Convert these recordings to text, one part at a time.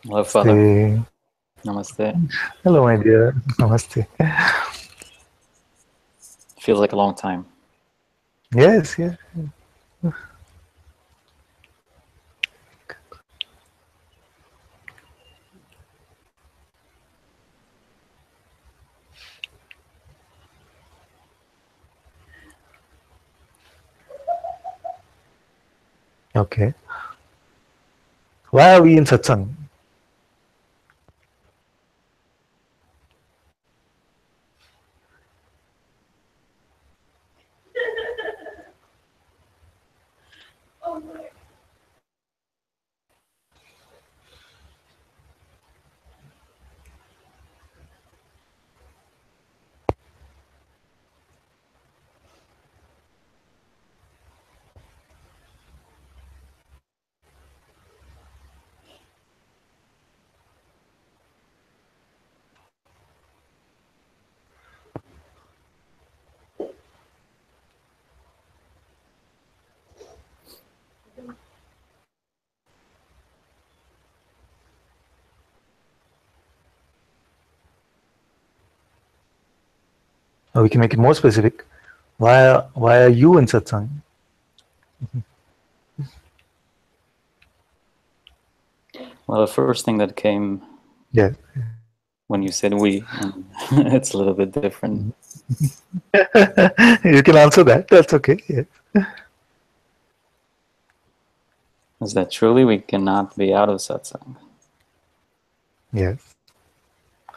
Hello, Father. Namaste. Namaste. Hello, my dear. Namaste. Feels like a long time. Yes, yes. Okay. Why are we in Satsang? Or we can make it more specific. Why are you in Satsang? Well, the first thing that came Yes. when you said we, and it's a little bit different, You can answer that. That's okay. Yes. is that truly we cannot be out of satsang. Yes.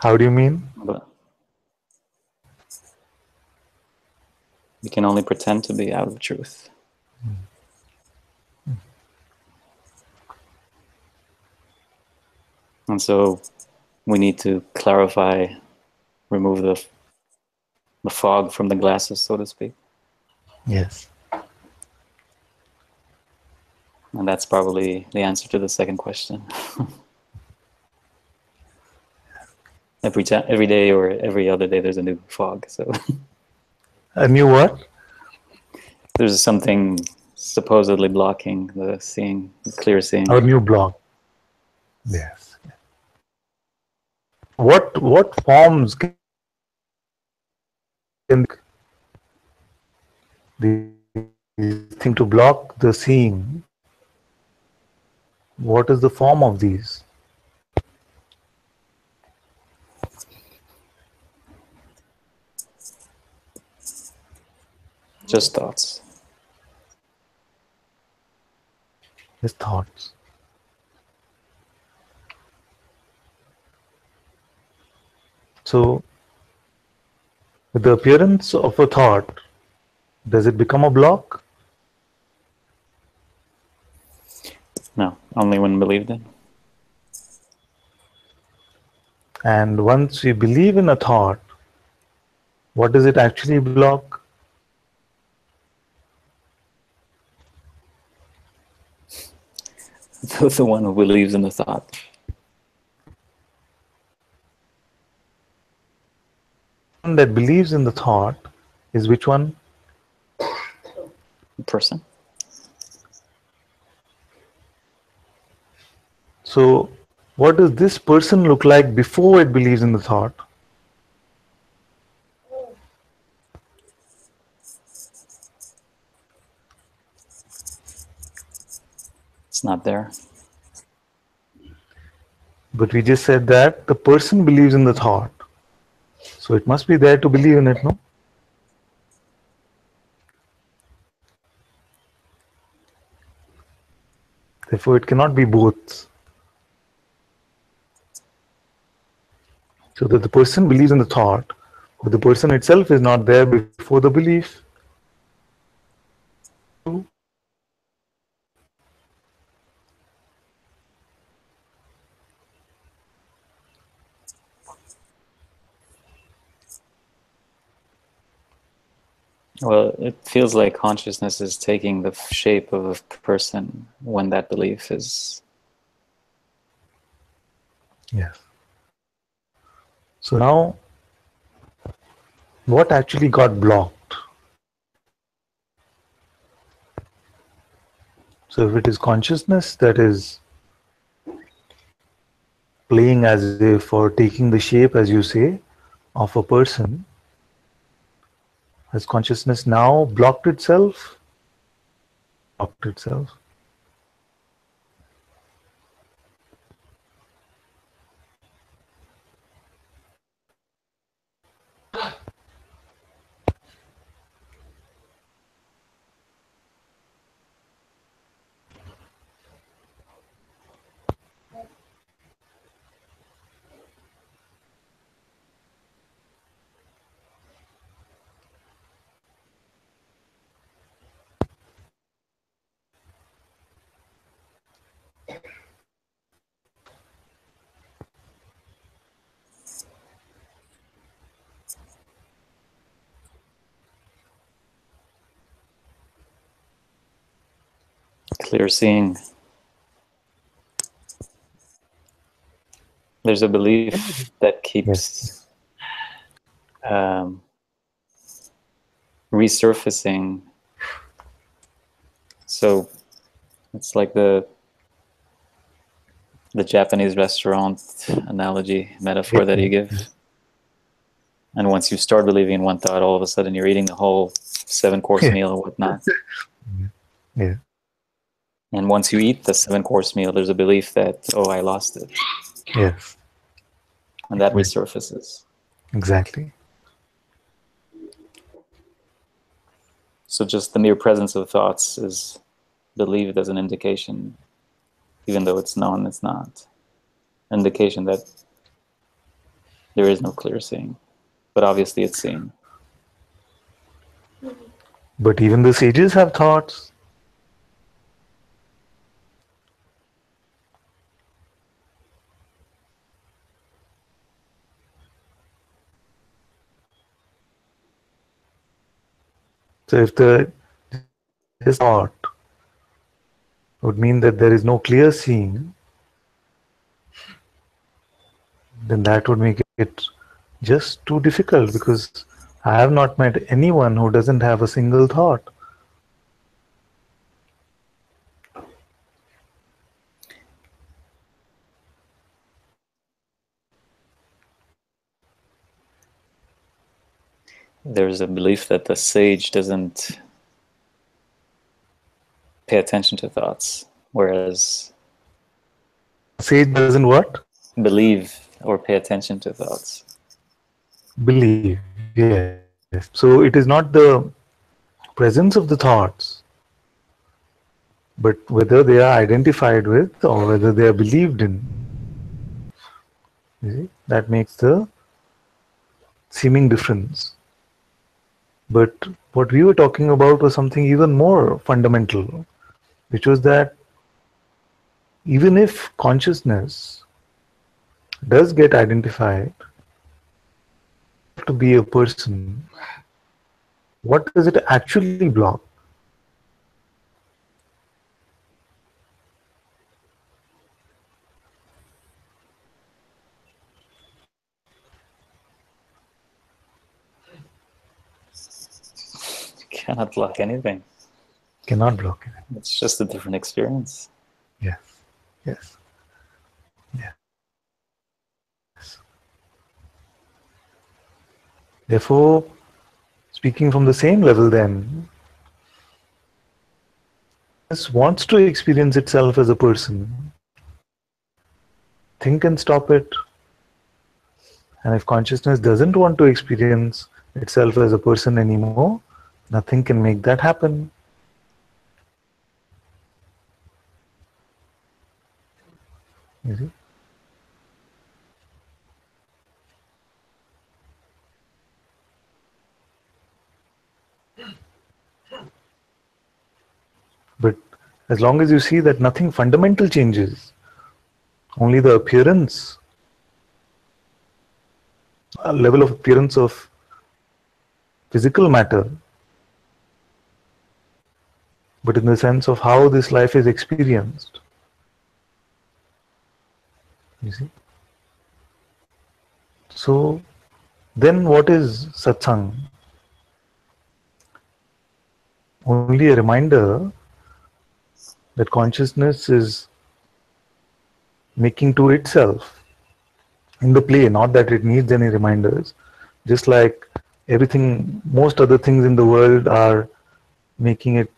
How do you mean? But we can only pretend to be out of truth. And so we need to clarify, remove the fog from the glasses, so to speak. Yes. And that's probably the answer to the second question. Every day or every other day, there's a new fog. So A new what? there's something supposedly blocking the seeing, the clear seeing. A new blog. Yes. What forms can the thing to block the seeing? What is the form of these? Just thoughts. His thoughts. So, with the appearance of a thought, does it become a block? No, only when believed in. And once we believe in a thought, what does it actually block? The one who believes in the thought. One that believes in the thought is which one? The person. So, what does this person look like before it believes in the thought? It's not there. But we just said that the person believes in the thought. So it must be there to believe in it, no? Therefore, it cannot be both. So that the person believes in the thought, but the person itself is not there before the belief. Well, it feels like consciousness is taking the shape of a person when that belief is. Yes. So now, what actually got blocked? So if it is consciousness that is playing as if or taking the shape, as you say, of a person, has consciousness now blocked itself? Blocked itself. Clear seeing. There's a belief that keeps Yes. resurfacing. So it's like the Japanese restaurant analogy, metaphor that you give. And once you start believing in one thought, all of a sudden you're eating the whole 7-course meal or whatnot. Yeah. And once you eat the 7-course meal, there's a belief that, oh, I lost it. Yes. And that resurfaces. Exactly. So just the mere presence of thoughts is believed as an indication, even though it's known it's not. Indication that there is no clear seeing. But obviously it's seen. But even the sages have thoughts. So if the this thought would mean that there is no clear seeing, then that would make it just too difficult, because I have not met anyone who doesn't have a single thought. There's a belief that the sage doesn't pay attention to thoughts, whereas Sage doesn't what? believe or pay attention to thoughts. Believe, yes. So it is not the presence of the thoughts, but whether they are identified with or whether they are believed in. You see? That makes the seeming difference. But what we were talking about was something even more fundamental, which was that even if consciousness does get identified to be a person, what does it actually block? Cannot block anything. Cannot block it. It's just a different experience. Yes. Yes. Yes. Therefore, speaking from the same level, then, this wants to experience itself as a person. Think and stop it. And if consciousness doesn't want to experience itself as a person anymore, nothing can make that happen. You see? But as long as you see that nothing fundamental changes, only the appearance, a level of appearance of physical matter, but in the sense of how this life is experienced. You see? So then what is satsang? Only a reminder that consciousness is making to itself in the play, not that it needs any reminders. Just like everything, most other things in the world are making it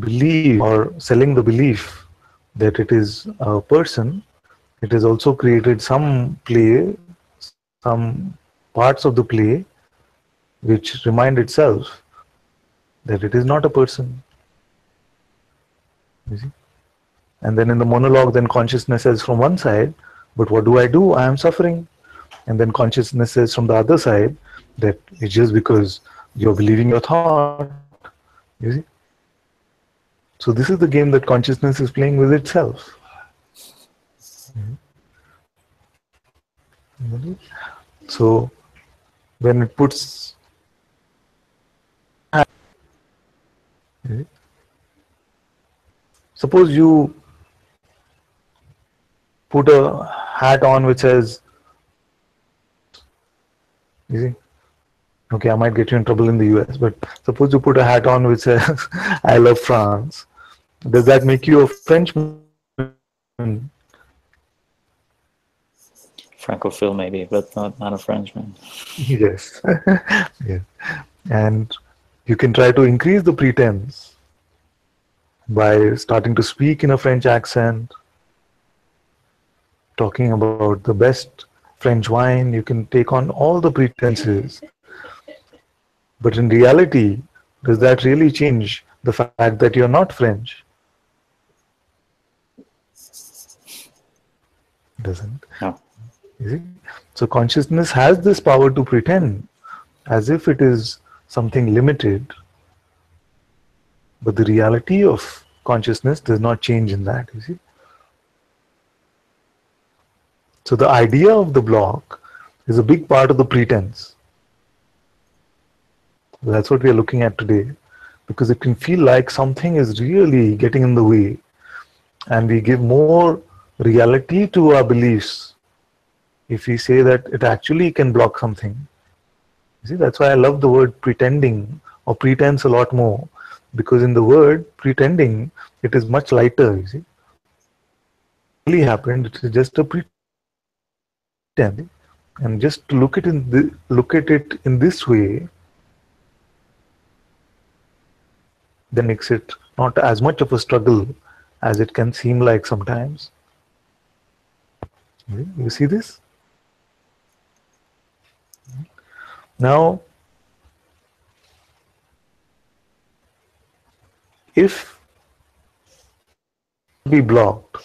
believe or selling the belief that it is a person. It has also created some play, some parts of the play which remind itself that it is not a person. You see? And then in the monologue, then consciousness says from one side, but what do? I am suffering. And then consciousness says from the other side that it's just because you're believing your thought. You see? So this is the game that consciousness is playing with itself. So when it puts, suppose you put a hat on which says, you see, okay, I might get you in trouble in the US, but suppose you put a hat on which says, I love France. Does that make you a Frenchman? Francophile maybe, but not a Frenchman. Yes. Yes. And you can try to increase the pretense by starting to speak in a French accent, talking about the best French wine. You can take on all the pretenses. But in reality, does that really change the fact that you're not French? Doesn't. No. You see? So consciousness has this power to pretend as if it is something limited, but the reality of consciousness does not change in that, you see. So the idea of the block is a big part of the pretense. That's what we are looking at today, because it can feel like something is really getting in the way, and we give more reality to our beliefs if we say that it actually can block something. You see, that's why I love the word pretending or pretense a lot more, because in the word pretending, it is much lighter, you see. Really happened, it is just a pretense. And just to look at it in this way, then makes it not as much of a struggle as it can seem like sometimes. You see this? Now, if be blocked,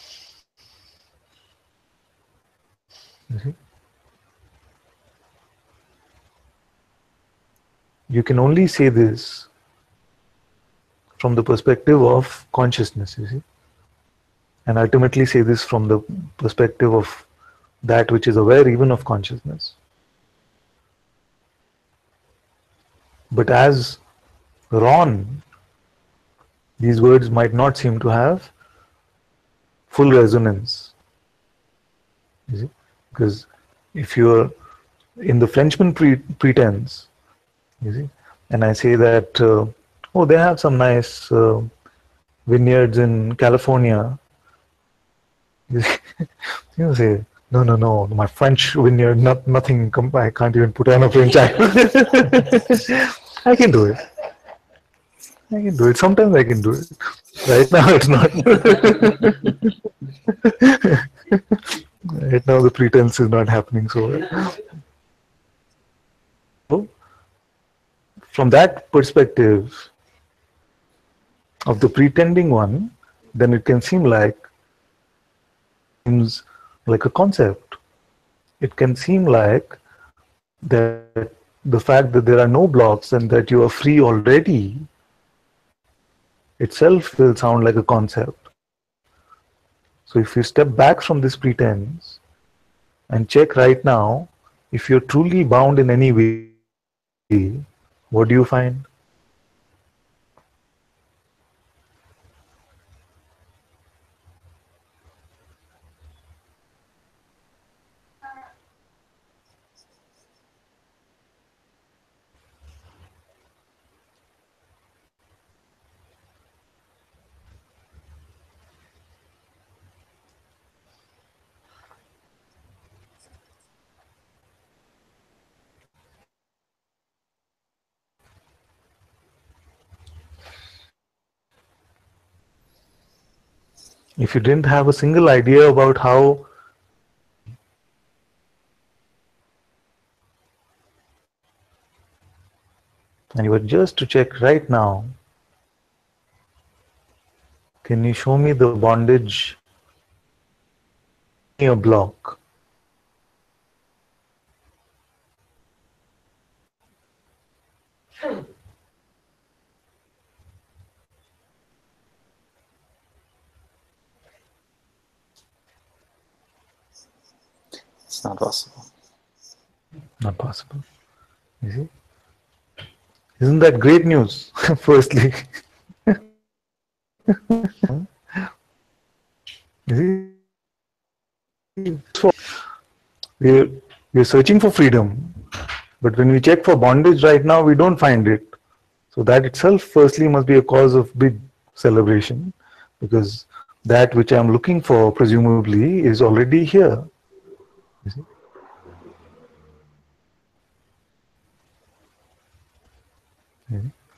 you see, you can only say this from the perspective of consciousness, you see, and ultimately say this from the perspective of that which is aware even of consciousness. But as Ron, these words might not seem to have full resonance, you see, because if you're in the Frenchman pretense, you see, and I say that, oh, they have some nice vineyards in California, you say, no, no, no, my French vineyard, nothing, I can't even put on a French accent. I can do it. I can do it. Sometimes I can do it. Right now it's not. Right now the pretense is not happening so well. So, from that perspective of the pretending one, then it can seem seems like a concept. It can seem like that the fact that there are no blocks and that you are free already itself will sound like a concept. So if you step back from this pretense and check right now, if you're truly bound in any way, what do you find? if you didn't have a single idea about how and you were just to check right now, can you show me the bondage in your block? It's not possible. Not possible. You see? Isn't that great news? Firstly, you see, we're, we're searching for freedom, but when we check for bondage right now, we don't find it. So that itself, firstly, must be a cause of big celebration, because that which I'm looking for, presumably, is already here. You see?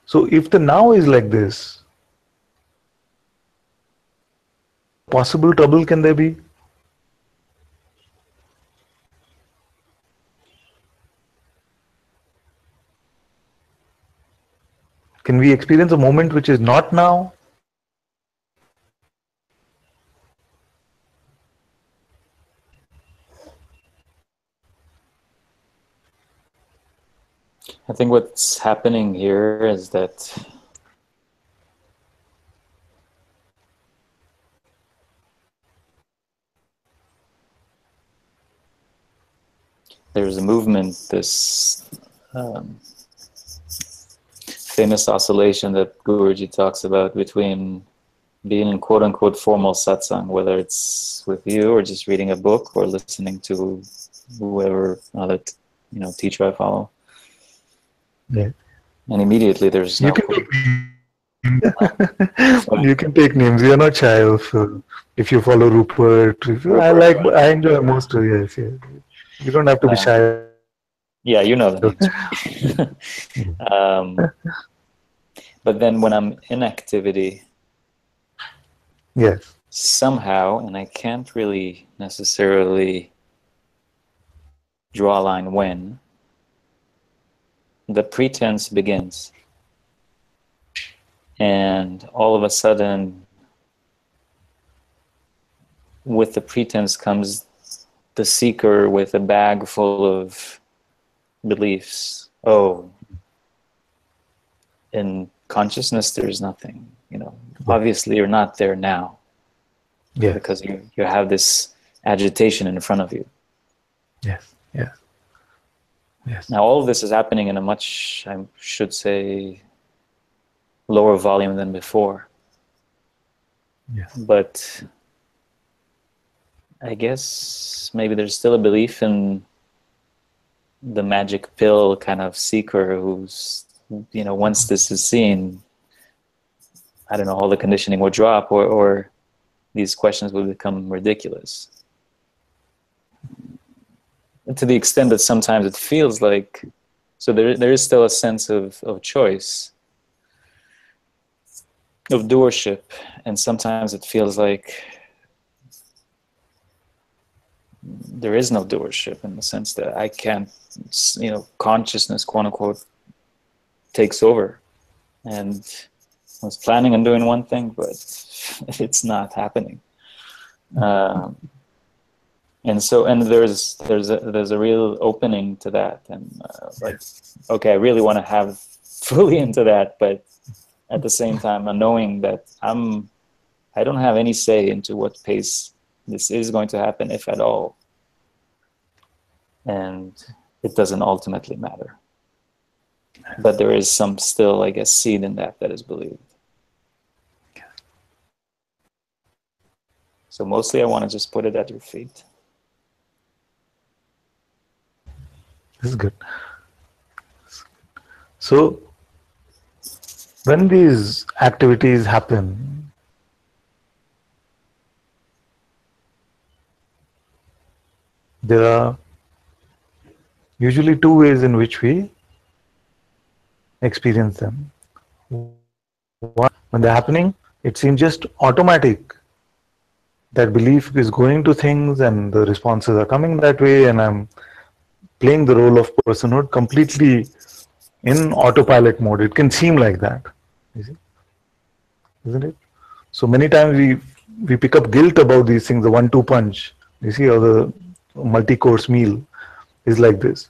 So if the now is like this, possible trouble can there be? Can we experience a moment which is not now? I think what's happening here is that there's a movement, this famous oscillation that Guruji talks about between being in quote-unquote formal satsang, whether it's with you or just reading a book or listening to whoever other teacher I follow. Yeah. And immediately there's You no... can take you can take names. We are not shy of if you follow Rupert. I enjoy most of yes. You don't have to be shy. Yeah, you know the names. But then when I'm in activity, yes, somehow, and I can't really necessarily draw a line when, the pretense begins. And all of a sudden, with the pretense comes the seeker with a bag full of beliefs. Oh, in consciousness there's nothing, obviously you're not there now. Yeah. Because you have this agitation in front of you. Yes. Now all of this is happening in a much, I should say, lower volume than before. Yes. But I guess maybe there's still a belief in the magic pill kind of seeker who's, once this is seen, I don't know, all the conditioning will drop or these questions will become ridiculous. And to the extent that sometimes it feels like, so there is still a sense of choice, of doership, and sometimes it feels like there is no doership in the sense that I can't, consciousness, quote unquote, takes over. And I was planning on doing one thing, but it's not happening. And there's a real opening to that, and okay, I really want to have fully into that, but at the same time, I'm knowing that I don't have any say into what pace this is going to happen, if at all, and it doesn't ultimately matter. But there is some still, I guess, seed in that is believed. So mostly I want to just put it at your feet. This is good. So, when these activities happen, there are usually two ways in which we experience them. One, when they're happening, it seems just automatic. that belief is going to things and the responses are coming that way, and I'm playing the role of personhood completely in autopilot mode. It can seem like that, you see, isn't it? So many times we pick up guilt about these things. The one-two punch, you see, or the multi-course meal is like this.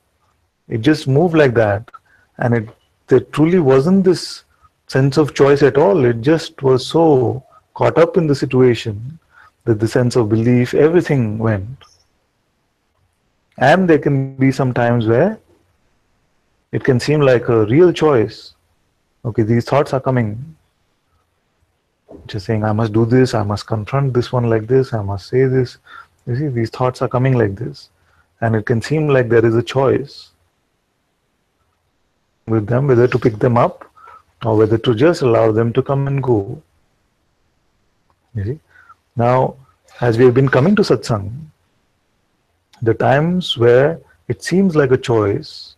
It just moved like that, and there truly wasn't this sense of choice at all. It just was so caught up in the situation that the sense of belief, everything went. And there can be some times where it can seem like a real choice. Okay, these thoughts are coming, just saying, I must do this, I must confront this one like this, I must say this. You see, these thoughts are coming like this. And it can seem like there is a choice with them, whether to pick them up or whether to just allow them to come and go. You see? Now, as we have been coming to satsang, the times where it seems like a choice,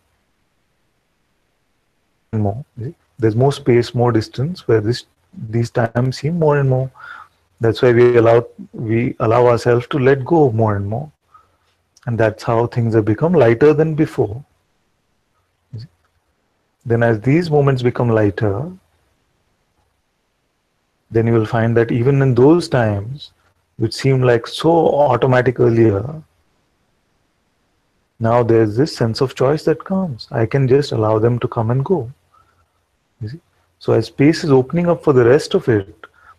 more, you see? There's more space, more distance, where these times seem more and more. That's why we allow ourselves to let go more and more, and that's how things have become lighter than before. Then, as these moments become lighter, then you will find that even in those times, which seemed like so automatic earlier, now there's this sense of choice that comes. I can just allow them to come and go. You see? So as space is opening up for the rest of it,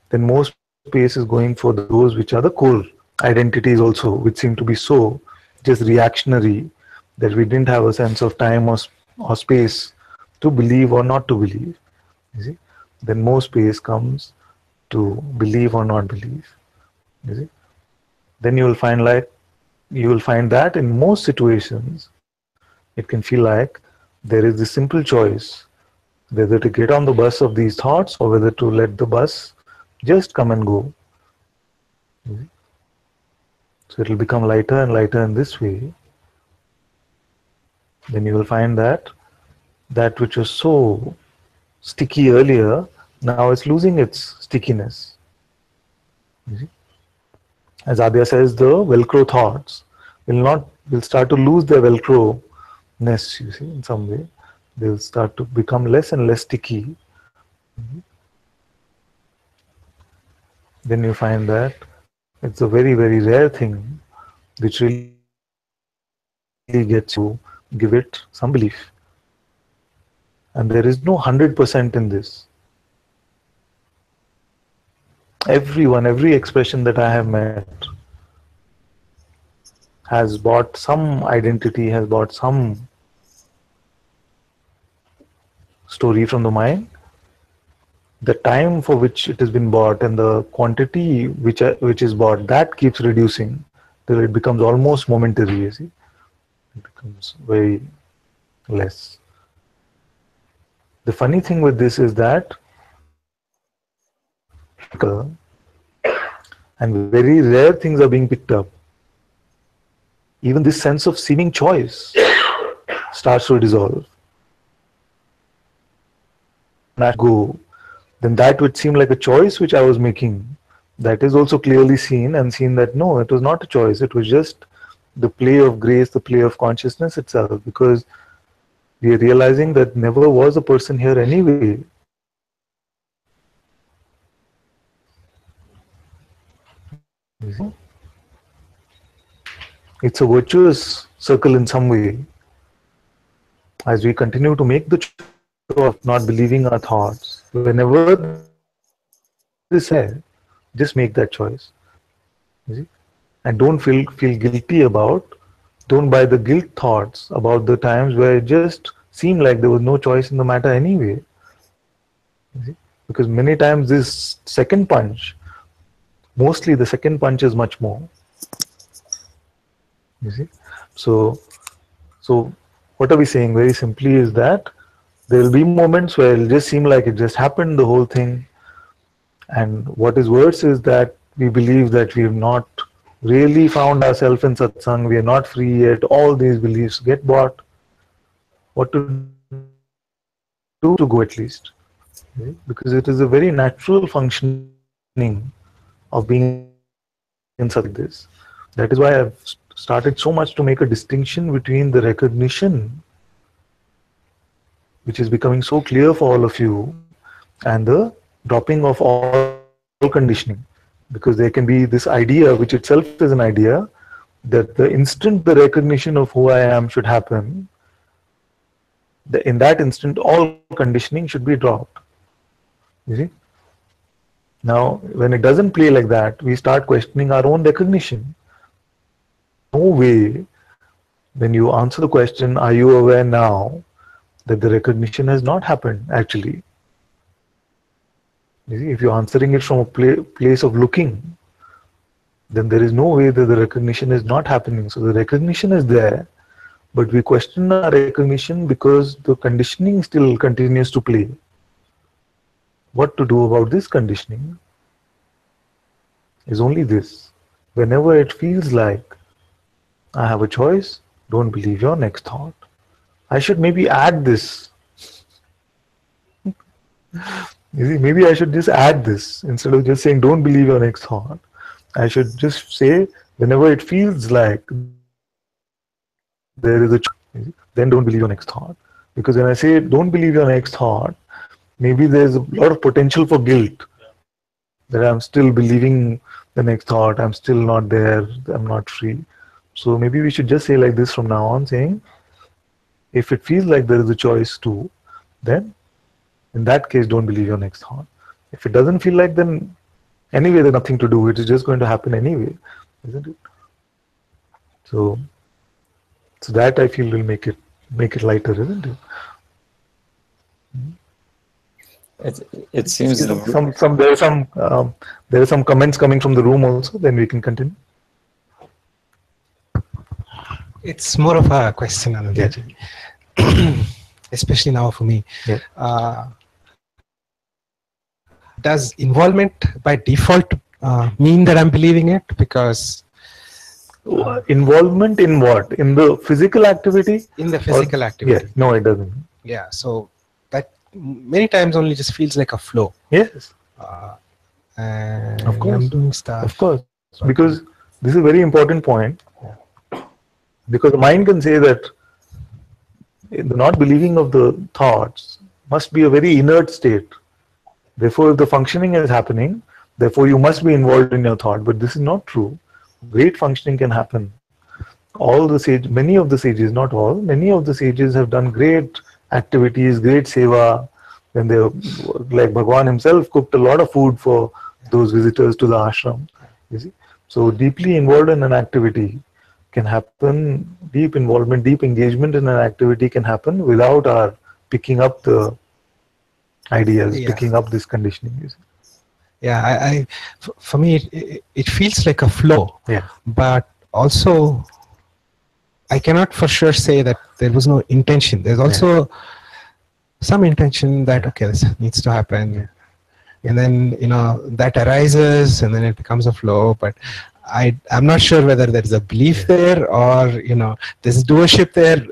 then more space is going for those which are the core identities also, which seem to be so just reactionary that we didn't have a sense of time or space to believe or not to believe. You see? Then more space comes to believe or not believe. You see? Then you will find that in most situations it can feel like there is this simple choice whether to get on the bus of these thoughts or whether to let the bus just come and go. So it will become lighter and lighter in this way. Then you will find that that which was so sticky earlier, now it's losing its stickiness. You see? As Adya says, the Velcro thoughts will start to lose their Velcro-ness, you see, in some way. They'll start to become less and less sticky. Then you find that it's a very, very rare thing which really gets you to give it some belief. And there is no 100% in this. Everyone, every expression that I have met has bought some identity, has bought some story from the mind. The time for which it has been bought and the quantity which is bought, that keeps reducing till it becomes almost momentary, you see. It becomes very less. The funny thing with this is that and very rare things are being picked up. Even this sense of seeming choice starts to dissolve. And I go, then that would seem like a choice which I was making, that is also clearly seen and seen that no, it was not a choice, it was just the play of grace, the play of consciousness itself, because we are realizing that never was a person here anyway. It's a virtuous circle in some way. As we continue to make the choice of not believing our thoughts, whenever this happens, just make that choice. You see? And don't feel guilty about, don't buy the guilt thoughts about the times where it just seemed like there was no choice in the matter anyway. You see? Because many times this second punch, mostly the second punch is much more. You see? So what are we saying very simply is that there will be moments where it'll just seem like it just happened, the whole thing. And what is worse is that we believe that we have not really found ourselves in satsang, we are not free yet, all these beliefs get bought. What to do? To go at least. Okay? Because it is a very natural functioning of being in satsang. this. That is why I've started so much to make a distinction between the recognition, which is becoming so clear for all of you, and the dropping of all conditioning. Because there can be this idea, which itself is an idea, that the instant the recognition of who I am should happen, in that instant all conditioning should be dropped. You see? Now, when it doesn't play like that, we start questioning our own recognition. No way, when you answer the question, are you aware now, that the recognition has not happened actually. You see, if you're answering it from a place of looking, then there is no way that the recognition is not happening. So the recognition is there, but we question our recognition because the conditioning still continues to play. What to do about this conditioning is only this. Whenever it feels like I have a choice, don't believe your next thought. I should maybe add this. You see, maybe I should just add this instead of just saying don't believe your next thought. I should just say whenever it feels like there is a choice, then don't believe your next thought. Because when I say don't believe your next thought, maybe there's a lot of potential for guilt, that I'm still believing the next thought, I'm still not there, I'm not free. So maybe we should just say like this from now on, saying if it feels like there is a choice to, then in that case don't believe your next thought. If it doesn't feel like, then anyway there's nothing to do, it is just going to happen anyway, isn't it? So that I feel will make it lighter, isn't it? It seems there are some comments coming from the room also. Then we can continue. It's more of a question, Ananta, especially now for me. Yeah. Does involvement by default mean that I'm believing it? Because involvement in what? In the physical activity? In the physical activity. Yeah. No, it doesn't. Yeah. So that many times only just feels like a flow. Yes. And of course. I'm doing stuff. Of course. Because this is a very important point. Because the mind can say that the not believing of the thoughts must be a very inert state. Therefore, if the functioning is happening, therefore you must be involved in your thought. But this is not true. Great functioning can happen. Many of the sages, not all, many of the sages have done great activities, great seva. When they, like Bhagwan himself, cooked a lot of food for those visitors to the ashram. You see, so deeply involved in an activity can happen. Deep involvement, deep engagement in an activity can happen without our picking up the ideas, picking up this conditioning. You see. Yeah, for me, it feels like a flow. Yeah. But also, I cannot for sure say that there was no intention. There's also some intention that, okay, this needs to happen. Yeah. And then, that arises and then it becomes a flow. But I'm not sure whether there's a belief there or, there's doership there.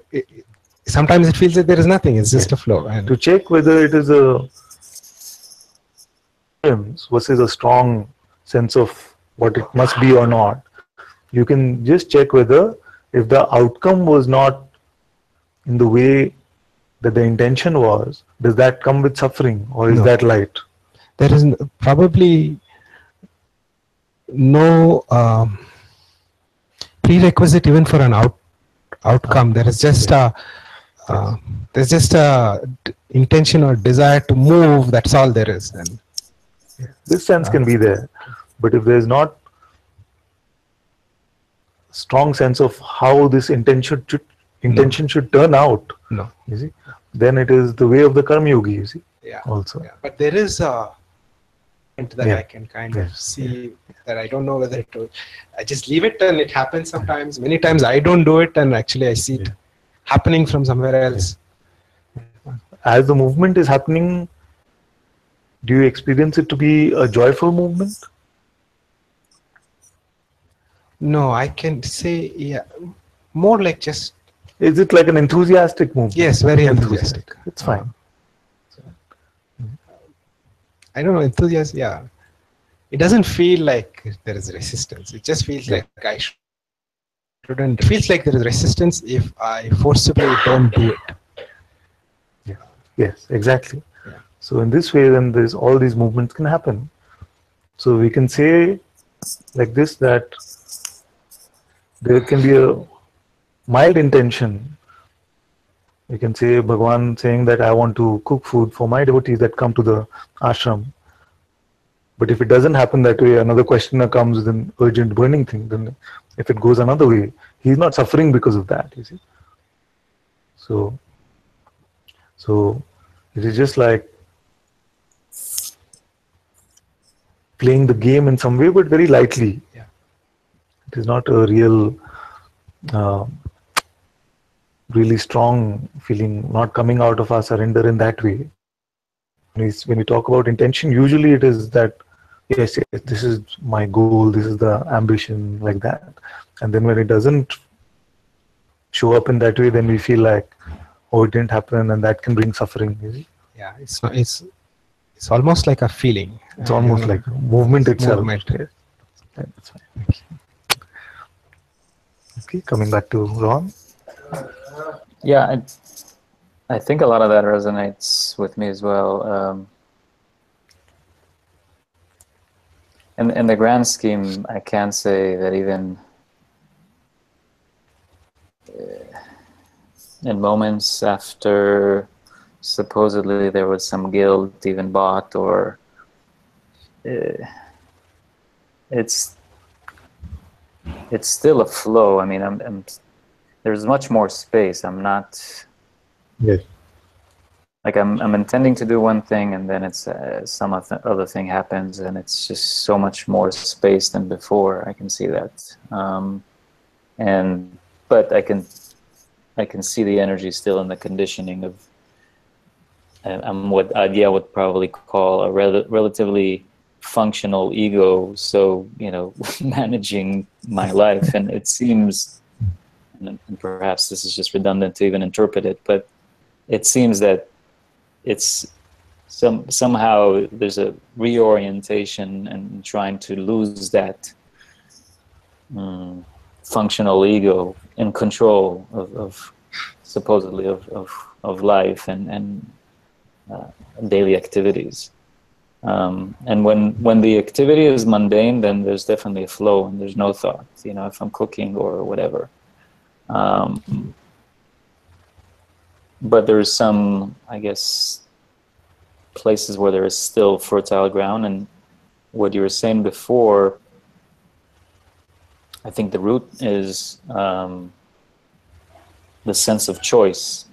Sometimes it feels that there is nothing. It's just a flow. And to check whether it is a versus a strong sense of what it must be or not, you can just check whether if the outcome was not in the way that the intention was, does that come with suffering or is that light? There is probably no prerequisite even for an outcome. There is just there's just a intention or desire to move. That's all there is. And this sense can be there, but if there is not strong sense of how this intention should turn out, you see, then it is the way of the karma yogi. You see, also. Yeah. But there is a that I can kind of see that I don't know whether I just leave it and it happens sometimes. Many times I don't do it and actually I see it happening from somewhere else. As the movement is happening, do you experience it to be a joyful movement? No, I can say more like just. Is it like an enthusiastic movement? Yes, very enthusiastic. It's fine. I don't know, enthusiasm. Yeah, it doesn't feel like there is resistance. It just feels like I shouldn't. It feels like there is resistance if I forcibly don't do it. Yeah. Yes, exactly. Yeah. So in this way, then there's all these movements can happen. So we can say like this, that there can be a mild intention. We can say Bhagwan saying that I want to cook food for my devotees that come to the ashram. But if it doesn't happen that way, another questioner comes, then urgent burning thing. Then if it goes another way, he's not suffering because of that, you see. So it is just like playing the game in some way, but very lightly. Yeah. It is not a real, really strong feeling, not coming out of our surrender in that way. When we talk about intention, usually it is that, yes, yes, this is my goal, this is the ambition, like that. And then when it doesn't show up in that way, then we feel like, oh, it didn't happen, and that can bring suffering. You see? Yeah, it's not. It's almost like a feeling. It's almost like movement itself. Movement. Yes. That's fine. Okay, coming back to Ron. Yeah, I think a lot of that resonates with me as well. In the grand scheme, I can say that even in moments after supposedly there was some guilt even bought, or it's still a flow. I mean, there's much more space. I'm not, Yes. like I'm intending to do one thing, and then it's some other thing happens, and it's just so much more space than before. I can see that, but I can see the energy still in the conditioning of what Adya would probably call a relatively functional ego. So, managing my life, and it seems, and perhaps this is just redundant to even interpret it, but it seems that it's somehow there's a reorientation and trying to lose that functional ego in control of supposedly of life and daily activities. And when the activity is mundane, then there's definitely a flow and there's no thought, if I'm cooking or whatever. But there's some, I guess, places where there is still fertile ground. And what you were saying before, I think the root is the sense of choice.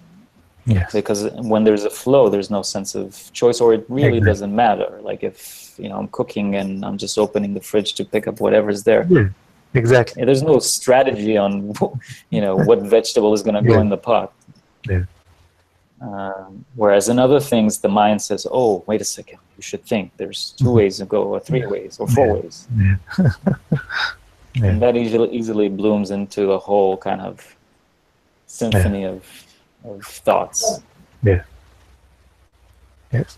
Yes. Because when there's a flow, there's no sense of choice, or it really doesn't matter. Like if I'm cooking and I'm just opening the fridge to pick up whatever's there. Yeah, exactly. There's no strategy on what vegetable is going to go in the pot. Yeah. Whereas in other things, the mind says, "Oh, wait a second, you should think. There's 2 ways to go, or 3 ways, or 4 ways." Yeah. Yeah. And that easily blooms into a whole kind of symphony of thoughts. Yeah. Yes.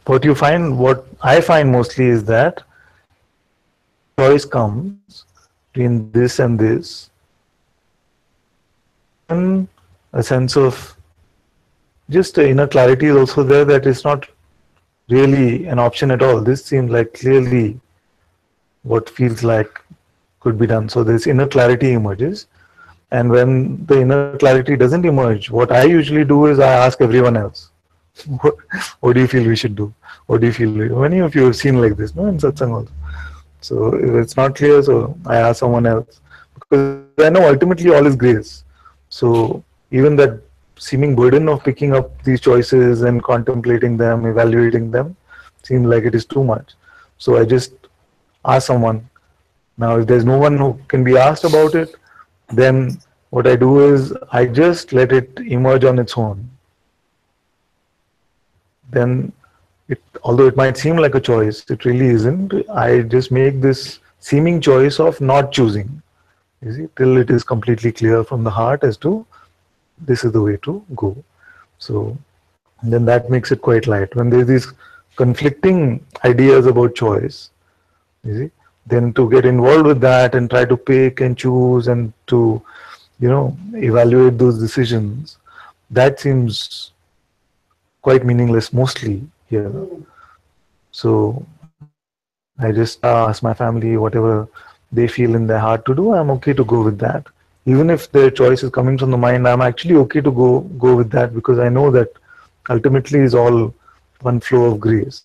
What I find mostly is that choice comes between this and this, and a sense of just inner clarity is also there, that it's not really an option at all. This seems like clearly what feels like could be done. So this inner clarity emerges. And when the inner clarity doesn't emerge, what I usually do is I ask everyone else, what do you feel we should do? What do you feel? Many of you have seen like this, no, in Satsang also. So if it's not clear, so I ask someone else. Because I know ultimately all is grace. So even that seeming burden of picking up these choices and contemplating them, evaluating them, seems like it is too much. So I just ask someone. Now if there's no one who can be asked about it, then what I do is I just let it emerge on its own. Then, although it might seem like a choice, it really isn't. I just make this seeming choice of not choosing, you see, till it is completely clear from the heart as to this is the way to go. So then that makes it quite light. When there's these conflicting ideas about choice, you see, then to get involved with that and try to pick and choose and to, evaluate those decisions, that seems quite meaningless mostly here. So I just ask my family whatever they feel in their heart to do, I'm okay to go with that. Even if their choice is coming from the mind, I'm actually okay to go with that, because I know that ultimately is all one flow of grace.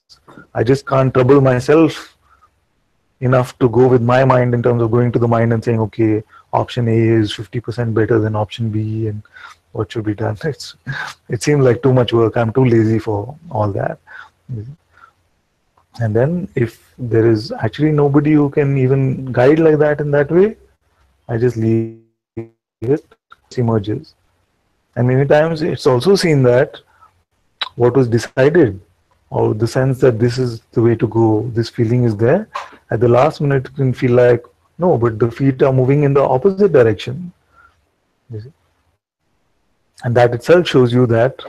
I just can't trouble myself enough to go with my mind in terms of going to the mind and saying, okay, option A is 50% better than option B, and what should be done. It seems like too much work. I'm too lazy for all that. And then if there is actually nobody who can even guide like that in that way, I just leave it. Emerges. And many times it's also seen that what was decided, or the sense that this is the way to go, this feeling is there, at the last minute it can feel like, no, but the feet are moving in the opposite direction. You see? And that itself shows you that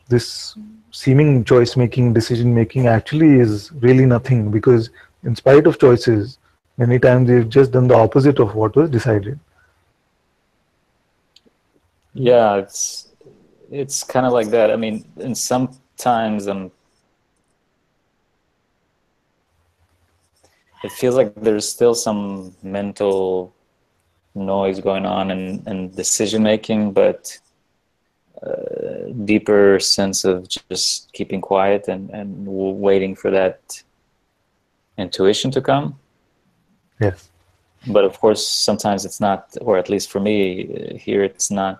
this seeming choice making, decision making actually is really nothing, because in spite of choices, many times they've just done the opposite of what was decided. Yeah, it's kind of like that. I mean, and sometimes it feels like there's still some mental noise going on and decision making, but deeper sense of just keeping quiet and waiting for that intuition to come. Yes. But of course, sometimes it's not, or at least for me here, it's not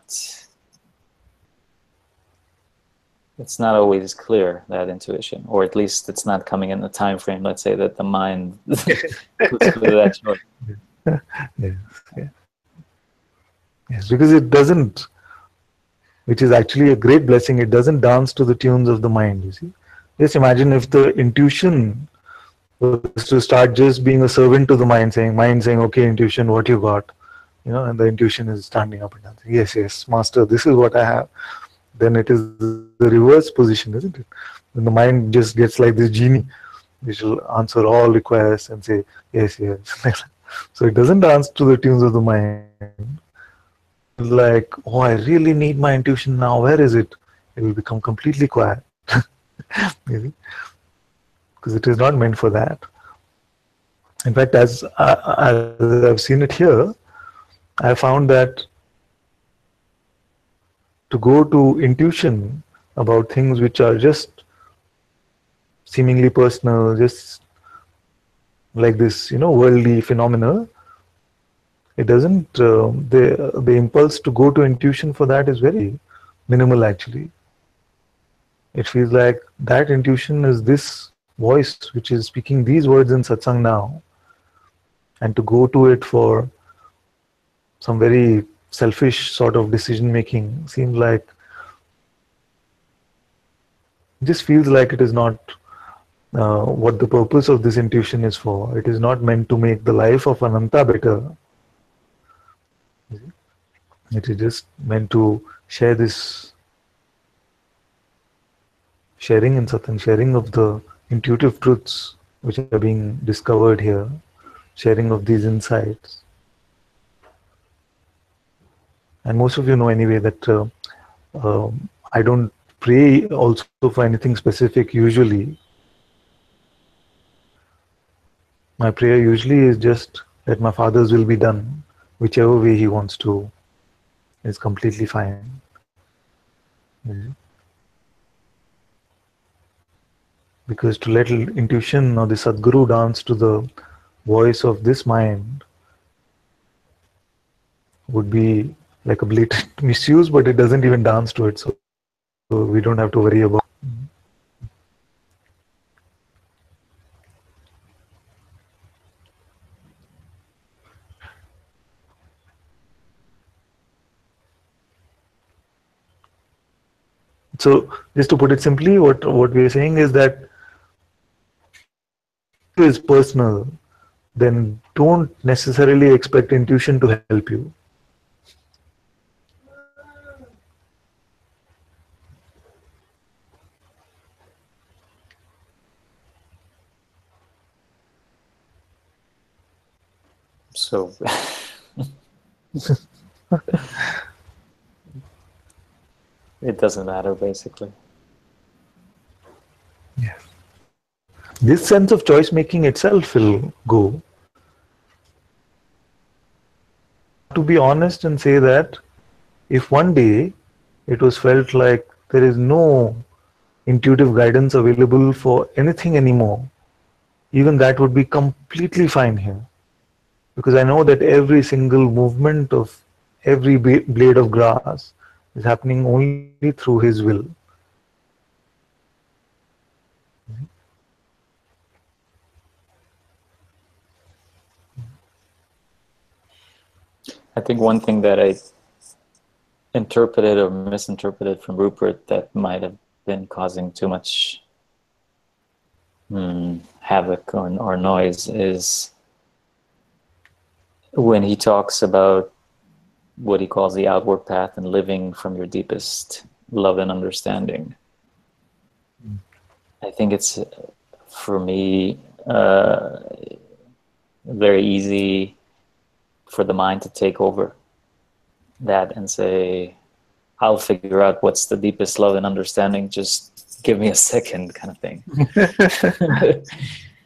always clear, that intuition, or at least it's not coming in the time frame, let's say, that the mind puts for that choice. Yes. Yes. Yes. Because it doesn't, which is actually a great blessing, it doesn't dance to the tunes of the mind, you see. Just imagine if the intuition was to start just being a servant to the mind saying, okay, intuition, what you got? And the intuition is standing up and down, saying, yes, yes, master, this is what I have. Then it is the reverse position, isn't it? When the mind just gets like this genie, which will answer all requests and say, yes, yes. So it doesn't dance to the tunes of the mind. It's like, oh, I really need my intuition now. Where is it? It will become completely quiet. Maybe. Because it is not meant for that. In fact, as I've seen it here, I found that to go to intuition about things which are just seemingly personal, just like this, worldly phenomena, it doesn't. The impulse to go to intuition for that is very minimal. Actually, it feels like that intuition is this voice which is speaking these words in satsang now, and to go to it for some very selfish sort of decision making seems like, just feels like it is not what the purpose of this intuition is for. It is not meant to make the life of Ananta better. It is just meant to share this sharing in Satsang, sharing of the intuitive truths which are being discovered here, sharing of these insights. And most of you know anyway that I don't pray also for anything specific usually. My prayer usually is just that my Father's will be done, whichever way He wants to, is completely fine. Because to let intuition or the Sadguru dance to the voice of this mind would be like a blatant misuse, but it doesn't even dance to it, so we don't have to worry about. So just to put it simply, what we are saying is that is personal, then don't necessarily expect intuition to help you. So it doesn't matter, basically. Yes. This sense of choice making itself will go. To be honest and say that if one day it was felt like there is no intuitive guidance available for anything anymore, even that would be completely fine here. Because I know that every single movement of every blade of grass is happening only through his will. I think one thing that I interpreted or misinterpreted from Rupert that might have been causing too much havoc or noise is when he talks about what he calls the outward path and living from your deepest love and understanding. I think it's, for me, very easy for the mind to take over that and say, I'll figure out what's the deepest love and understanding, just give me a second, kind of thing.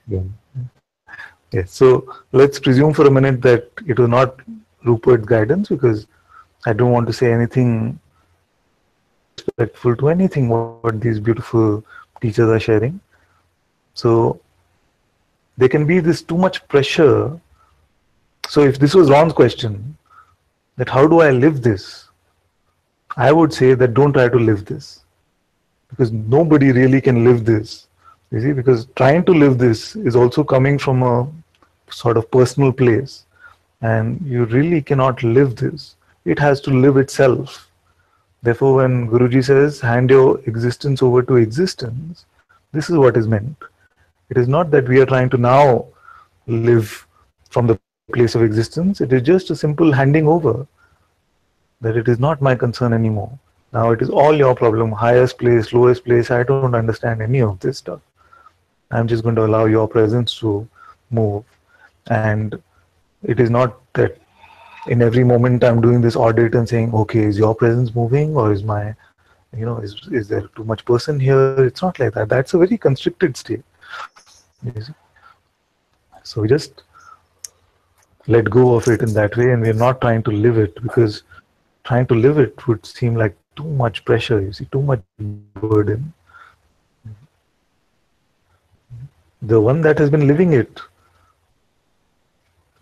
Yeah. Yes. So let's presume for a minute that it was not Rupert's guidance, because I don't want to say anything respectful to anything what these beautiful teachers are sharing. So there can be this too much pressure. So if this was Ron's question, that how do I live this? I would say that don't try to live this, because nobody really can live this. You see, because trying to live this is also coming from a sort of personal place, and you really cannot live this. It has to live itself. Therefore, when Guruji says, hand your existence over to existence, this is what is meant. It is not that we are trying to now live from the place of existence. It is just a simple handing over, that it is not my concern anymore. Now it is all your problem, highest place, lowest place. I don't understand any of this stuff. I'm just going to allow your presence to move. And it is not that in every moment I'm doing this audit and saying, okay, is your presence moving, or is my, is there too much person here? It's not like that. That's a very constricted state. So we just let go of it in that way, and we're not trying to live it, because trying to live it would seem like too much pressure, you see, too much burden. The one that has been living it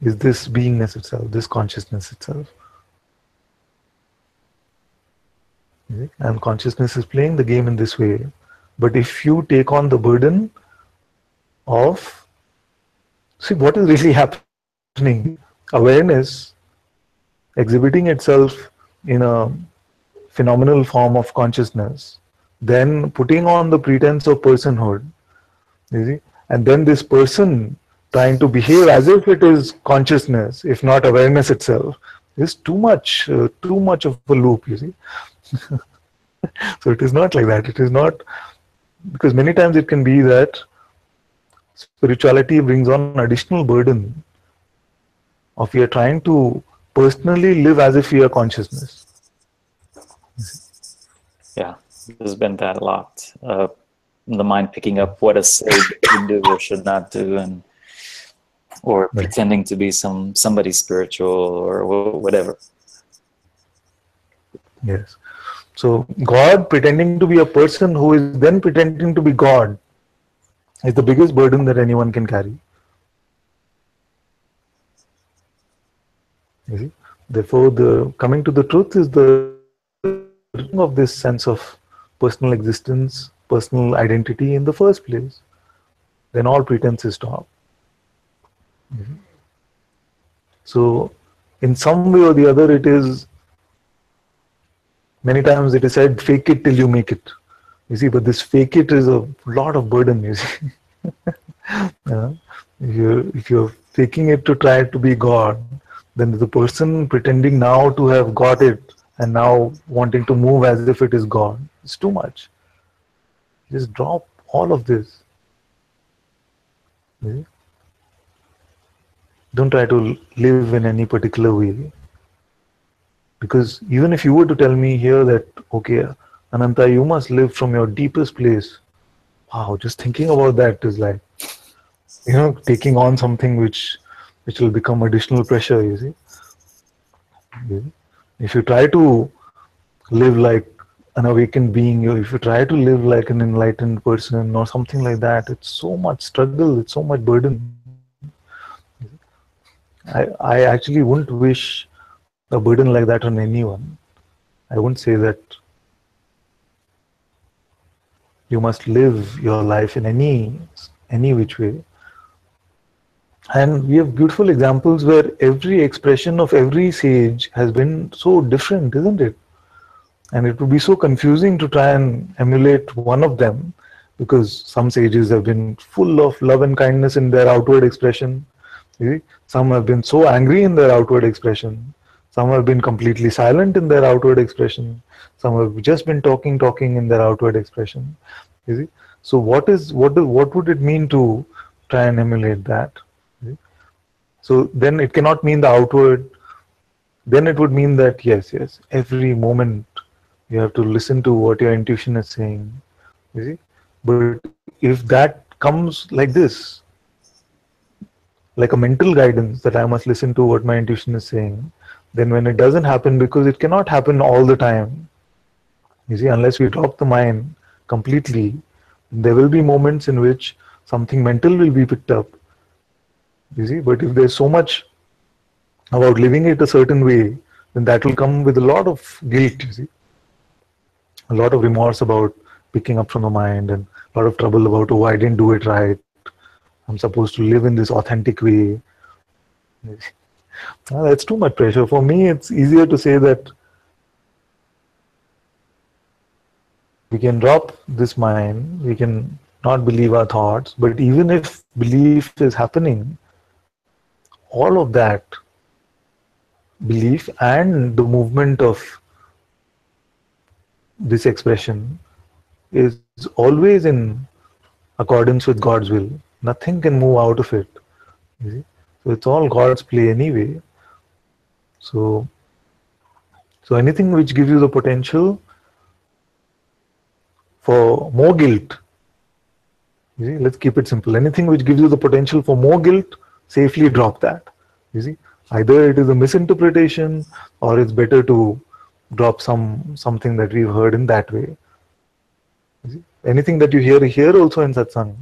is this beingness itself, this consciousness itself. And consciousness is playing the game in this way. But if you take on the burden of, see, what is really happening? Awareness exhibiting itself in a phenomenal form of consciousness, then putting on the pretense of personhood, you see, and then this person trying to behave as if it is consciousness, if not awareness itself, is too much of a loop, you see. So it is not like that. It is not, because many times it can be that spirituality brings on additional burden of we are trying to personally live as if we are consciousness. Yeah, there's been that a lot. The mind picking up what a sage should do or should not do, and or Right. pretending to be somebody spiritual or whatever. Yes. So God pretending to be a person who is then pretending to be God is the biggest burden that anyone can carry. You see? Therefore, the coming to the truth is the of this sense of personal existence, personal identity in the first place. Then all pretenses stop. So, in some way or the other, it is, many times it is said, fake it till you make it. You see, but this fake it is a lot of burden, you see. Yeah. If you're faking it to try to be God, then the person pretending now to have got it and now wanting to move as if it is God, it's too much. Just drop all of this. You see? Don't try to live in any particular way. Because even if you were to tell me here that, okay, Ananta, you must live from your deepest place. Wow, just thinking about that is like, taking on something which will become additional pressure, you see. If you try to live like an awakened being, if you try to live like an enlightened person or something like that, it's so much struggle, it's so much burden. I actually wouldn't wish a burden like that on anyone. I wouldn't say that you must live your life in any which way. And we have beautiful examples where every expression of every sage has been so different, isn't it? And it would be so confusing to try and emulate one of them, because some sages have been full of love and kindness in their outward expression. Some have been so angry in their outward expression. Some have been completely silent in their outward expression. Some have just been talking in their outward expression. You see? So what would it mean to try and emulate that? So then it cannot mean the outward. Then it would mean that yes, every moment you have to listen to what your intuition is saying. You see? But if that comes like this, like a mental guidance that I must listen to what my intuition is saying, then when it doesn't happen, because it cannot happen all the time, you see, unless we drop the mind completely, there will be moments in which something mental will be picked up. You see, but if there's so much about living it a certain way, then that will come with a lot of guilt, you see, a lot of remorse about picking up from the mind, and a lot of trouble about, oh, I didn't do it right. I'm supposed to live in this authentic way. That's too much pressure. For me, it's easier to say that we can drop this mind, we can not believe our thoughts, but even if belief is happening, all of that belief and the movement of this expression is always in accordance with God's will. Nothing can move out of it. You see? So it's all God's play anyway. So anything which gives you the potential for more guilt, you see, let's keep it simple. Anything which gives you the potential for more guilt, safely drop that. You see, either it is a misinterpretation or it's better to drop something that we've heard in that way. You see? Anything that you hear here also in satsang,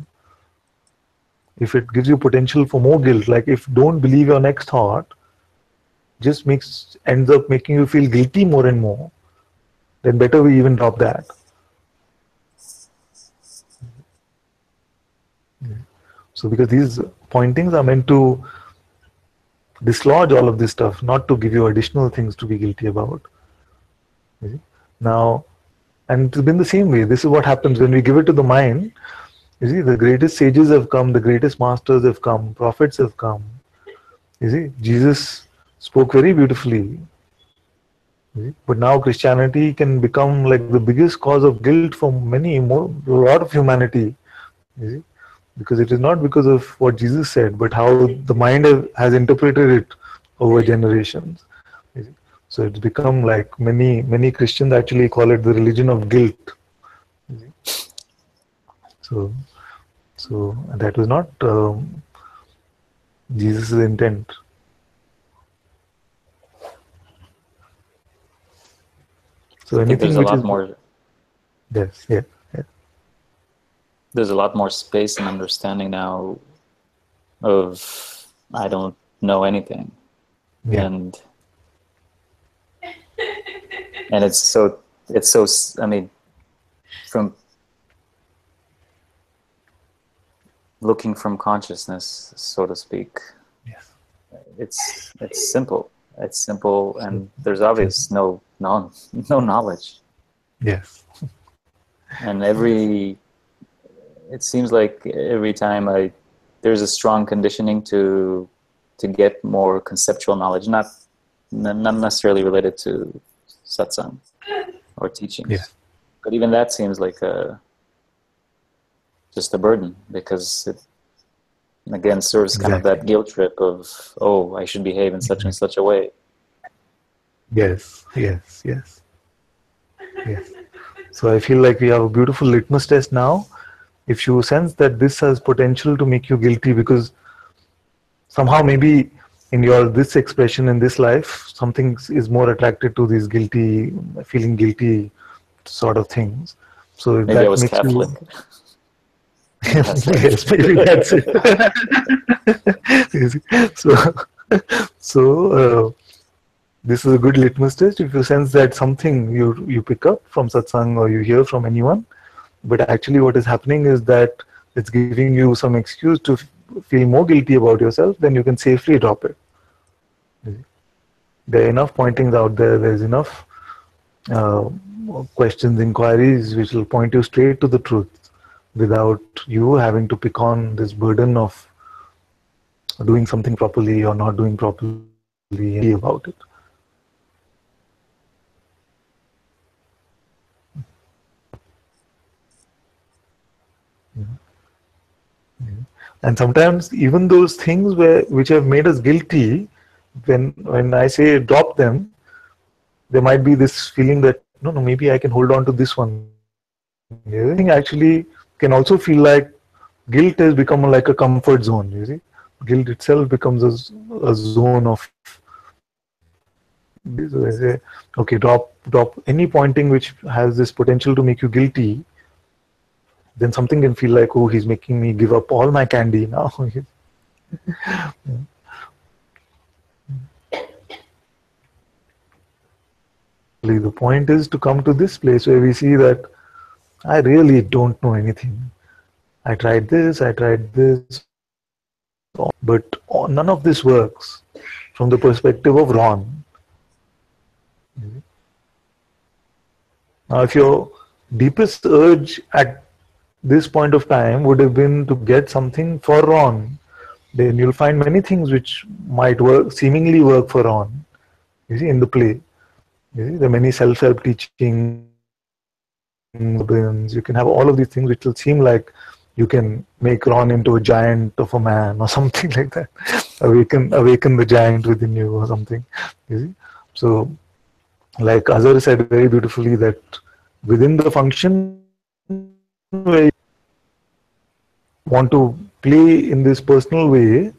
if it gives you potential for more guilt, like if don't believe your next thought, just ends up making you feel guilty more and more, then better we even drop that. So because these pointings are meant to dislodge all of this stuff, not to give you additional things to be guilty about. Now, and it's been the same way. This is what happens when we give it to the mind. You see, the greatest sages have come, the greatest masters have come, prophets have come. You see, Jesus spoke very beautifully. But now Christianity can become like the biggest cause of guilt for a lot of humanity. You see? Because it is not because of what Jesus said, but how the mind has interpreted it over generations. So it's become like many Christians actually call it the religion of guilt. So that was not Jesus' intent. So I think anything there's a which lot is more. yes, yeah. There's a lot more space and understanding now of I don't know anything, Yeah. and it's so I mean, from looking from consciousness, so to speak, Yes. it's simple. It's simple, and there's obvious no knowledge, Yes. and it seems like every time there's a strong conditioning to get more conceptual knowledge, not necessarily related to satsang or teachings. Yeah. But even that seems like just a burden, because Again, serves kind of Exactly. that guilt trip of, oh, I should behave in such and such a way. Yes, yes, yes, yes. So I feel like we have a beautiful litmus test now. If you sense that this has potential to make you guilty, because somehow maybe in your this expression in this life, something is more attracted to these guilty, feeling guilty sort of things. So if Maybe I that was makes Catholic you, in a past life. yes, maybe that's it. You see? So this is a good litmus test. If you sense that something you pick up from satsang or you hear from anyone, but actually what is happening is that it's giving you some excuse to feel more guilty about yourself, then you can safely drop it. There are enough pointings out there. There's enough uh, questions, inquiries, which will point you straight to the truth without you having to pick on this burden of doing something properly or not doing properly and be about it. And sometimes even those things which have made us guilty, when I say drop them, there might be this feeling that no, maybe I can hold on to this one. Everything actually can also feel like guilt has become like a comfort zone. You see, guilt itself becomes a zone of. So I say, okay, drop any pointing which has this potential to make you guilty. Then something can feel like, oh, he's making me give up all my candy now. The point is to come to this place where we see that I really don't know anything. I tried this, but none of this works from the perspective of Ron. Now, if your deepest urge at this point of time would have been to get something for Ron, then you'll find many things which might work, seemingly work for Ron. You see, in the play, you see, there are many self-help teachings. You can have all of these things which will seem like you can make Ron into a giant of a man or something like that. Awaken the giant within you or something. You see? So, like Azhar said very beautifully, that within the function where you want to play in this personal way,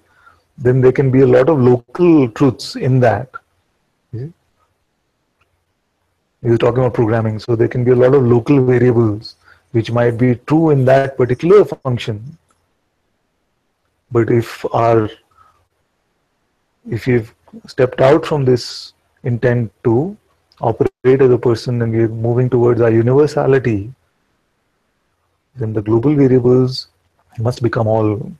then there can be a lot of local truths in that. You see? You're talking about programming, so there can be a lot of local variables which might be true in that particular function. But if you've stepped out from this intent to operate as a person and we're moving towards our universality, then the global variables must become all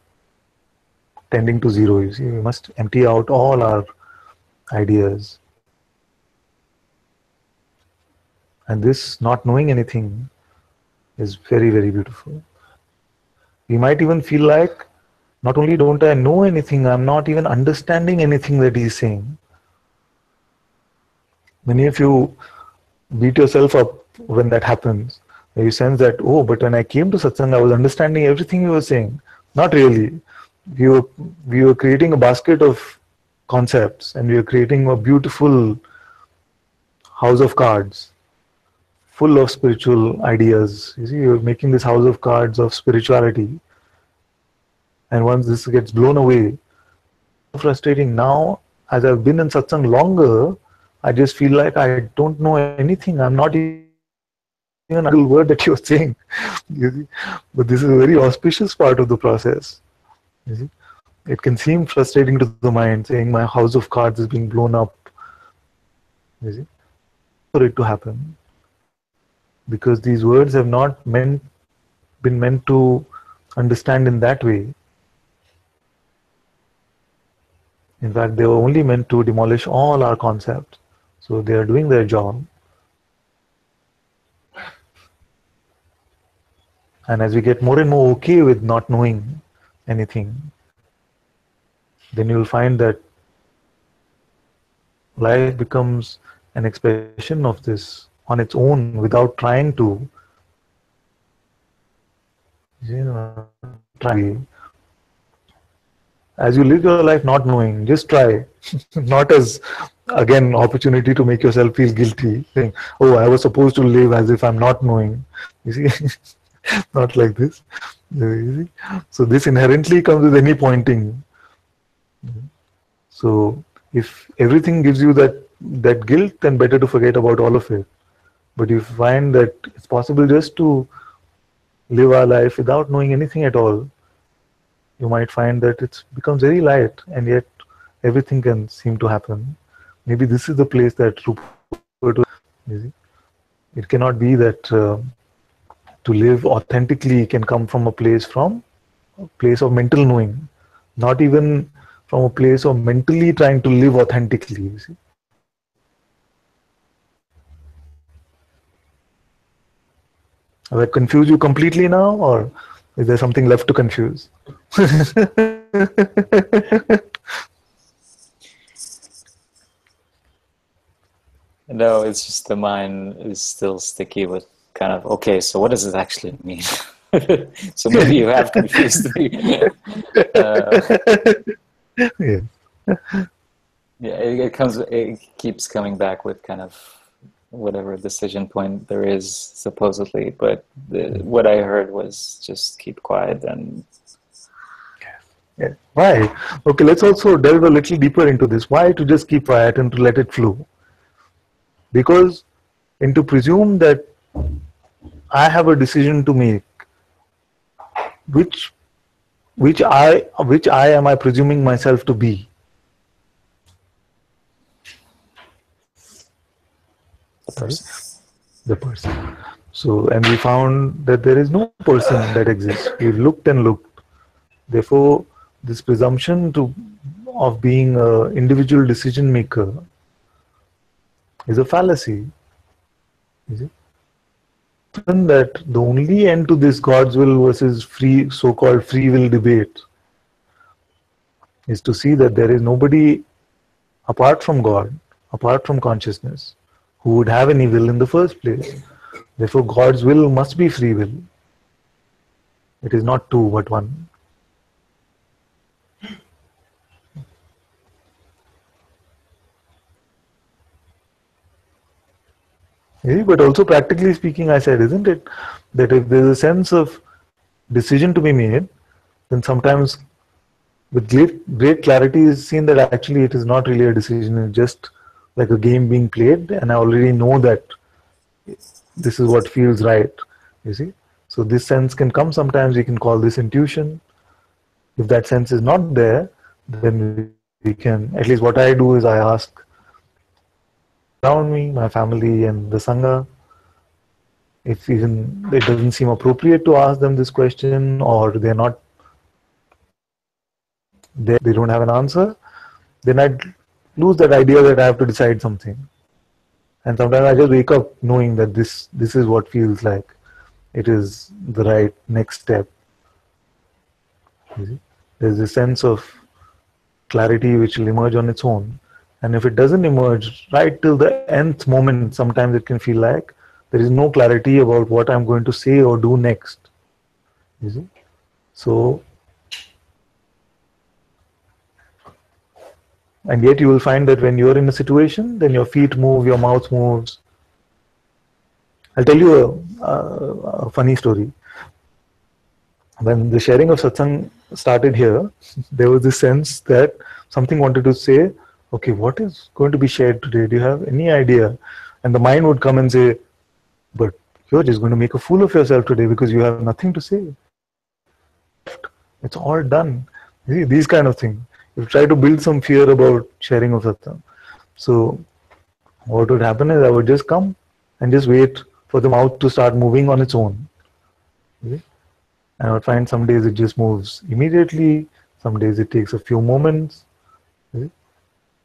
tending to zero. You see, we must empty out all our ideas. And this not knowing anything is very, very beautiful. We might even feel like, not only don't I know anything, I'm not even understanding anything that he's saying. Many of you beat yourself up when that happens. You sense that, oh, but when I came to satsang, I was understanding everything you were saying. Not really. We were creating a basket of concepts and we were creating a beautiful house of cards full of spiritual ideas. You see, you're making this house of cards of spirituality. And once this gets blown away, frustrating. Now, as I've been in satsang longer, I just feel like I don't know anything. I'm not even a word that you're saying. You see? But this is a very auspicious part of the process. You see? It can seem frustrating to the mind, saying my house of cards is being blown up. You see? For it to happen. Because these words have not been meant to understand in that way. In fact, they were only meant to demolish all our concepts. So they are doing their job. And as we get more and more okay with not knowing anything, then you'll find that life becomes an expression of this on its own without trying to. Try. as you live your life not knowing, just try. Not as, again, opportunity to make yourself feel guilty, saying, oh, I was supposed to live as if I'm not knowing. You see, not like this. You see? So this inherently comes with any pointing. So if everything gives you that guilt, then better to forget about all of it. But you find that it's possible just to live our life without knowing anything at all, you might find that it becomes very light, and yet everything can seem to happen. Maybe this is the place that Rupert was. You see? It cannot be that to live authentically can come from a place of mental knowing, not even from a place of mentally trying to live authentically. You see? Have I confused you completely now, or is there something left to confuse? No, it's just the mind is still sticky with kind of, okay, so what does this actually mean? So maybe you have confused me. Yeah. Yeah, it keeps coming back with kind of whatever decision point there is supposedly, but what I heard was just keep quiet and. Yeah. Why? Okay, let's also delve a little deeper into this. Why to just keep quiet and to let it flow? Because, and to presume that I have a decision to make, which I am I presuming myself to be? The person. The person. So, and we found that there is no person that exists. We looked and looked. Therefore, this presumption of being an individual decision maker is a fallacy. Is it? That the only end to this God's will versus free, so-called free will debate is to see that there is nobody apart from God, apart from consciousness, who would have any will in the first place. Therefore, God's will must be free will. It is not two, but one. Yeah, but also practically speaking, I said, isn't it, that if there's a sense of decision to be made, then sometimes with great clarity is seen that actually it is not really a decision, it's just like a game being played, and I already know that this is what feels right, you see. So this sense can come sometimes, we can call this intuition. If that sense is not there, then we can, at least what I do is I ask around me, my family and the Sangha, if even it doesn't seem appropriate to ask them this question, or they're not, they don't have an answer, then I lose that idea that I have to decide something. And sometimes I just wake up knowing that this is what feels like it is the right next step. There's a sense of clarity which will emerge on its own. And if it doesn't emerge right till the nth moment, sometimes it can feel like there is no clarity about what I'm going to say or do next. You see? So, and yet you will find that when you're in a situation, then your feet move, your mouth moves. I'll tell you a funny story. When the sharing of satsang started here, there was this sense that something wanted to say, okay, what is going to be shared today? Do you have any idea? And the mind would come and say, but you're just going to make a fool of yourself today because you have nothing to say. It's all done. These kind of things. You try to build some fear about sharing of satsang. So what would happen is I would just come and just wait for the mouth to start moving on its own. Okay? And I would find some days it just moves immediately, some days it takes a few moments. Okay?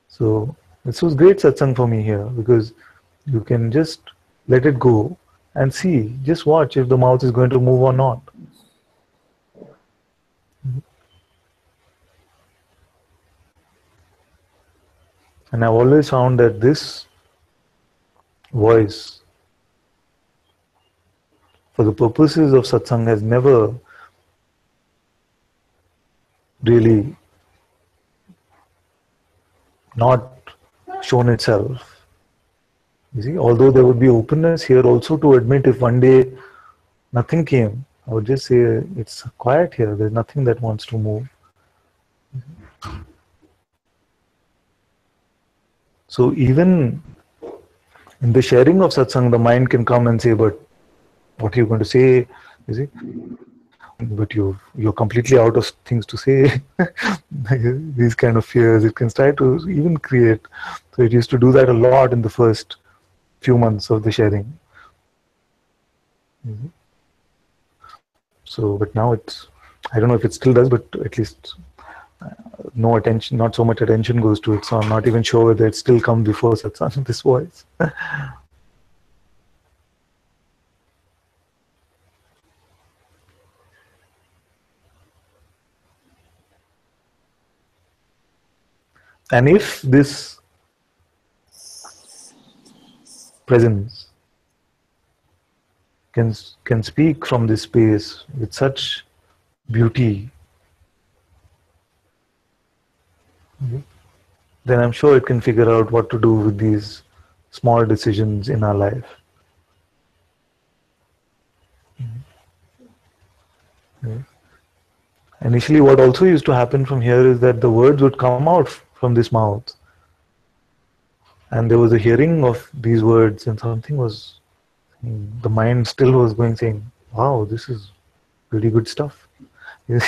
So this was great satsang for me here, because you can just let it go and see, just watch if the mouth is going to move or not. And I've always found that this voice, for the purposes of satsang, has never really not shown itself. You see, although there would be openness here also to admit if one day nothing came, I would just say it's quiet here, there's nothing that wants to move. So even in the sharing of satsang, the mind can come and say, but what are you going to say? You see? But you're completely out of things to say. These kind of fears, it can try to even create. So it used to do that a lot in the first few months of the sharing. So, but now it's, I don't know if it still does, but at least no attention, not so much attention goes to it. So I'm not even sure whether it still comes before satsang, this voice. And if this presence can speak from this space with such beauty, then I'm sure it can figure out what to do with these small decisions in our life. Initially, what also used to happen from here is that the words would come out from this mouth, and there was a hearing of these words, and something was, the mind still was going saying, wow, this is pretty good stuff. I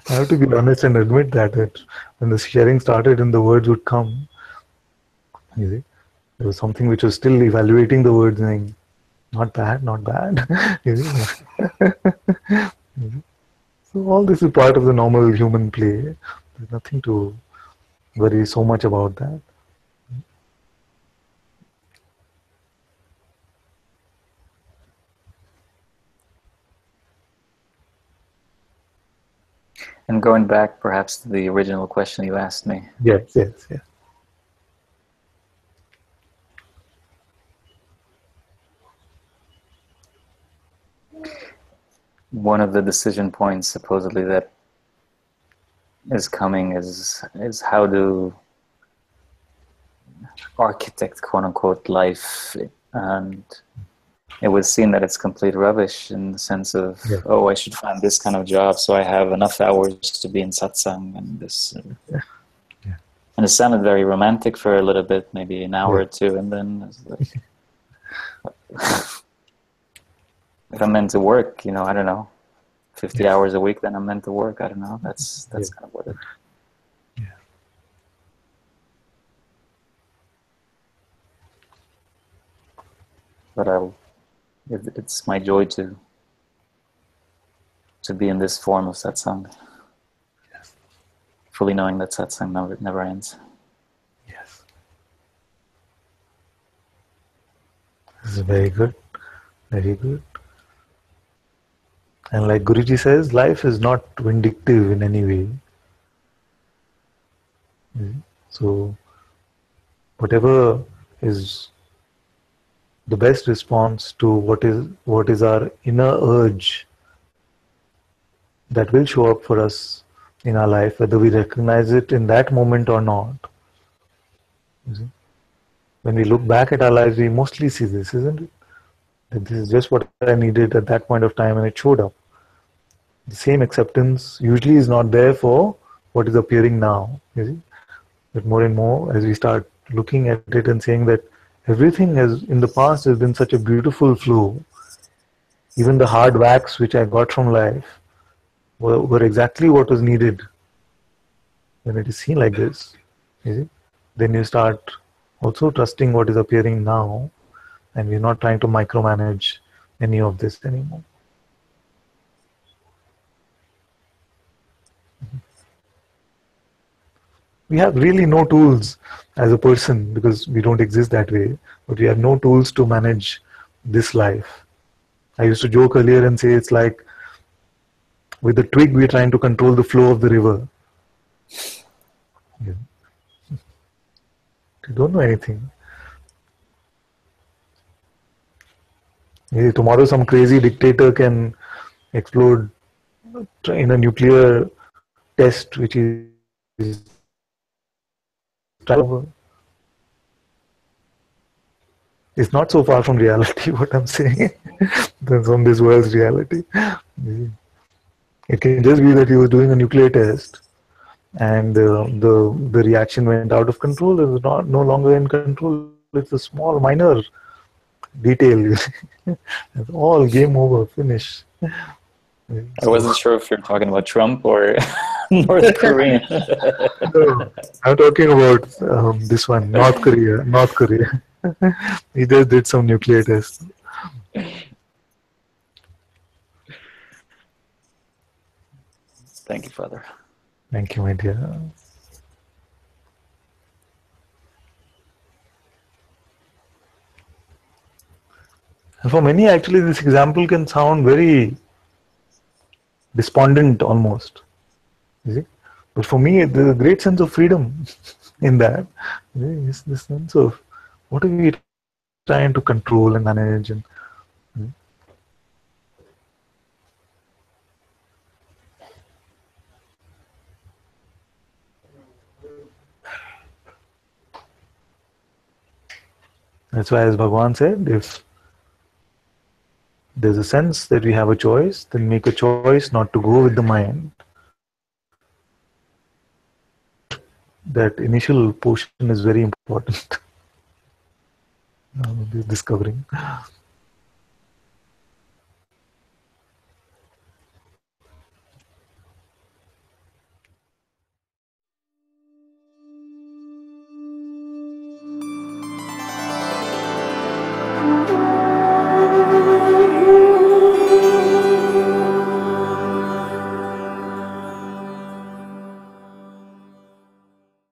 have to be honest and admit that when the sharing started and the words would come, you see, there was something which was still evaluating the words, saying, not bad, not bad. You see? So all this is part of the normal human play. There's nothing to worry so much about that. And going back perhaps to the original question you asked me. Yes, yes, yes. One of the decision points supposedly that is coming is how to architect, quote unquote, life. And it would seem that it's complete rubbish in the sense of, oh, I should find this kind of job so I have enough hours to be in satsang and this. And it sounded very romantic for a little bit, maybe an hour or two, and then it's like, if I'm meant to work, I don't know, 50 hours a week, then I'm meant to work. I don't know. That's kind of what it. But it's my joy to be in this form of satsang, fully knowing that satsang never ends. Yes. This is very good. Very good. And like Guruji says, life is not vindictive in any way. So, whatever is the best response to what is our inner urge that will show up for us in our life, whether we recognize it in that moment or not. When we look back at our lives, we mostly see this, isn't it? That this is just what I needed at that point of time, and it showed up. The same acceptance usually is not there for what is appearing now. You see? But more and more, as we start looking at it and saying that everything in the past has been such a beautiful flow. Even the hard whacks which I got from life were exactly what was needed. When it is seen like this, you see? Then you start also trusting what is appearing now, and we're not trying to micromanage any of this anymore. We have really no tools as a person because we don't exist that way, but we have no tools to manage this life. I used to joke earlier and say it's like with a twig we're trying to control the flow of the river. You don't know anything. Maybe tomorrow some crazy dictator can explode in a nuclear test which is It's not so far from reality, what I'm saying, than from this world's reality. It can just be that he was doing a nuclear test and the reaction went out of control. It was not no longer in control. It's a small, minor detail. It's all game over, finish. I wasn't sure if you're talking about Trump or North Korea. No, I'm talking about this one, North Korea. North Korea. He just did some nuclear test. Thank you, Father. Thank you, my dear. For many, actually, this example can sound very despondent almost. You see? But for me, there's a great sense of freedom in that. It's this sense of what are we trying to control and manage. And, that's why, as Bhagavan said, if there's a sense that we have a choice, then make a choice not to go with the mind. That initial portion is very important. Discovering.